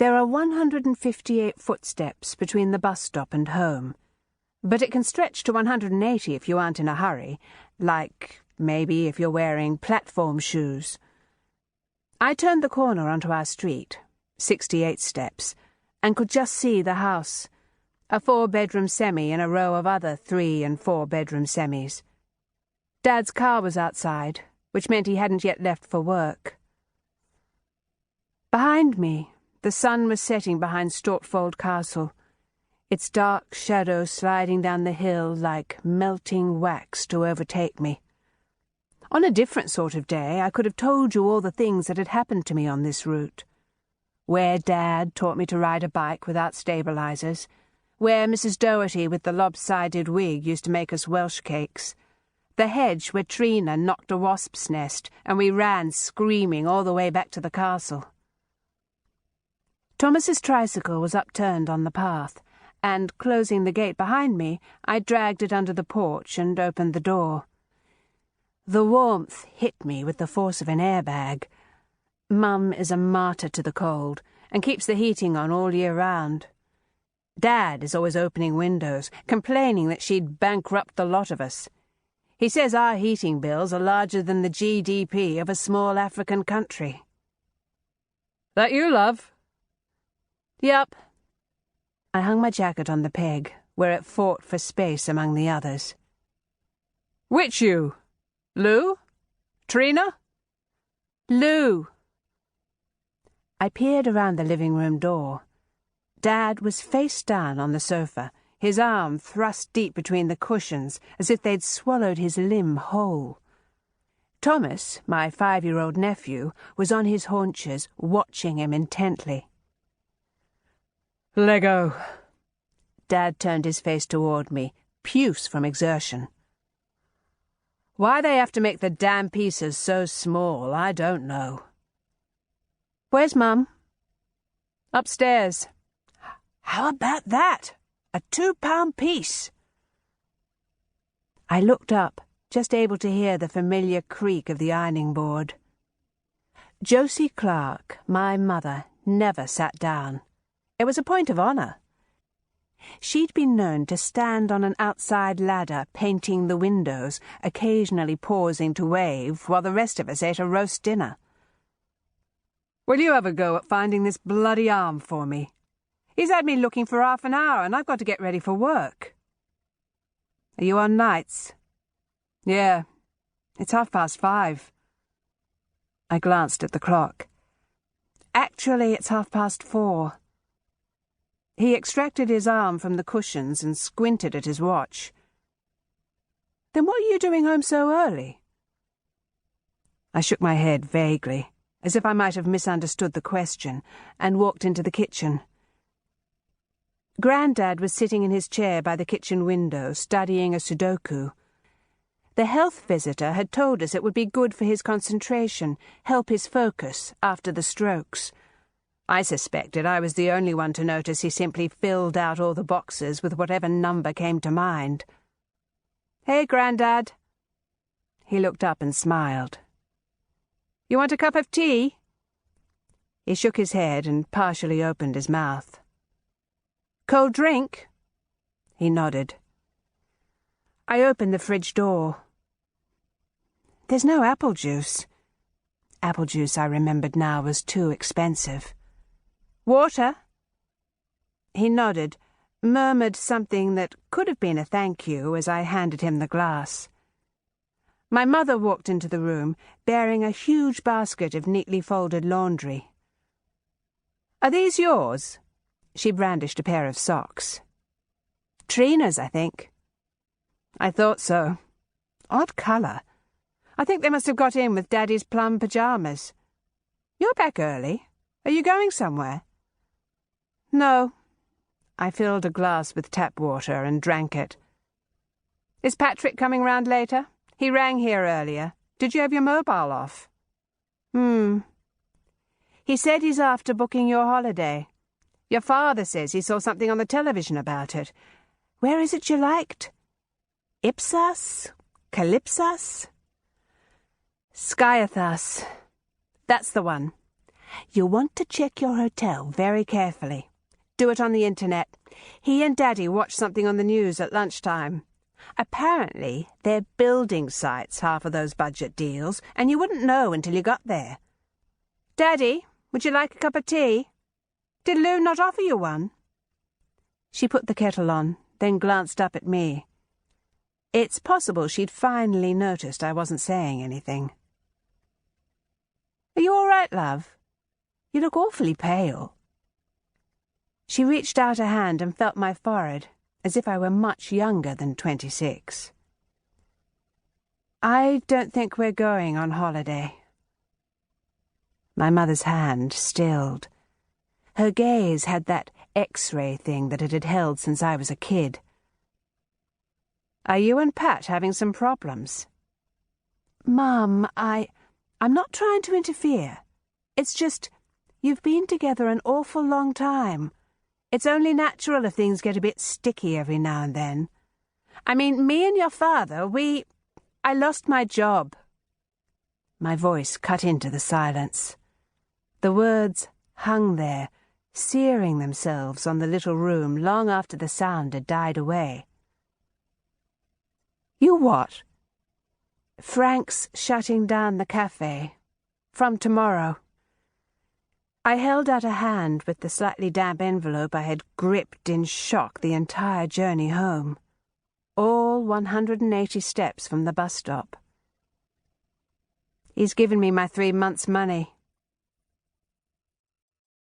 There are 158 footsteps between the bus stop and home, but it can stretch to 180 if you aren't in a hurry, like maybe if you're wearing platform shoes. I turned the corner onto our street, 68 steps, and could just see the house, a 4-bedroom semi in a row of other 3- and 4-bedroom semis. Dad's car was outside, which meant he hadn't yet left for work. Behind me, the sun was setting behind Stortfold Castle, its dark shadow sliding down the hill like melting wax to overtake me. On a different sort of day, I could have told you all the things that had happened to me on this route. Where Dad taught me to ride a bike without stabilizers, where Mrs. Doherty with the lopsided wig used to make us Welsh cakes, the hedge where Traynor knocked a wasp's nest and we ran screaming all the way back to the castle. Thomas's tricycle was upturned on the path, and, closing the gate behind me, I dragged it under the porch and opened the door. The warmth hit me with the force of an airbag. Mum is a martyr to the cold and keeps the heating on all year round. Dad is always opening windows, complaining that she'd bankrupt the lot of us. He says our heating bills are larger than the GDP of a small African country. "That you, love?" "Yup." I hung my jacket on the peg, where it fought for space among the others. "Which you? Lou? Traynor?" "Lou." I peered around the living room door. Dad was face down on the sofa, his arm thrust deep between the cushions as if they'd swallowed his limb whole. Thomas, my 5-year-old nephew, was on his haunches, watching him intently. "Lego." Dad turned his face toward me, puce from exertion. Why they have to make the damn pieces so small, I don't know. "Where's Mum?" "Upstairs." "How about that? A £2 piece." I looked up, just able to hear the familiar creak of the ironing board. Josie Clark, my mother, never sat down. It was a point of honour. She'd been known to stand on an outside ladder painting the windows, occasionally pausing to wave while the rest of us ate a roast dinner. "Will you have a go at finding this bloody arm for me? He's had me looking for half an hour and I've got to get ready for work." "Are you on nights?" "Yeah. It's 5:30. I glanced at the clock. "Actually, it's 4:30. He extracted his arm from the cushions and squinted at his watch. "Then what are you doing home so early?" I shook my head vaguely, as if I might have misunderstood the question, and walked into the kitchen. Grandad was sitting in his chair by the kitchen window, studying a Sudoku. The health visitor had told us it would be good for his concentration, help his focus after the strokes. I suspected I was the only one to notice he simply filled out all the boxes with whatever number came to mind. "Hey, Grandad." He looked up and smiled. "You want a cup of tea?" He shook his head and partially opened his mouth. "Cold drink?" He nodded. I opened the fridge door. There's no apple juice. Apple juice, I remembered now, was too expensive. "Water?" He nodded, murmured something that could have been a thank you as I handed him the glass. My mother walked into the room, bearing a huge basket of neatly folded laundry. "Are these yours?" She brandished a pair of socks. "Traynor's, I think." "I thought so. Odd colour. I think they must have got in with Daddy's plum pyjamas. You're back early. Are you going somewhere?" "No." I filled a glass with tap water and drank it. "Is Patrick coming round later? He rang here earlier. Did you have your mobile off?" He said he's after booking your holiday. Your father says he saw something on the television about it. Where is it you liked? Ipsas? Calypsas? Skyathas. That's the one. You'll want to check your hotel very carefully. Do it on the internet. He and Daddy watched something on the news at lunchtime. Apparently, they're building sites, half of those budget deals, and you wouldn't know until you got there. Daddy, would you like a cup of tea? Did Lou not offer you one? She put the kettle on, then glanced up at me. It's possible she'd finally noticed I wasn't saying anything. Are you all right, love? You look awfully pale. She reached out a hand and felt my forehead, as if I were much younger than 26. I don't think we're going on holiday. My mother's hand stilled. Her gaze had that X-ray thing that it had held since I was a kid. Are you and Pat having some problems? Mum, I'm not trying to interfere. It's just, you've been together an awful long time. It's only natural if things get a bit sticky every now and then. I mean, me and your father, I lost my job. My voice cut into the silence. The words hung there, searing themselves on the little room long after the sound had died away. You what? Frank's shutting down the cafe. From tomorrow. I held out a hand with the slightly damp envelope I had gripped in shock the entire journey home. All 180 steps from the bus stop. He's given me my 3 months' money.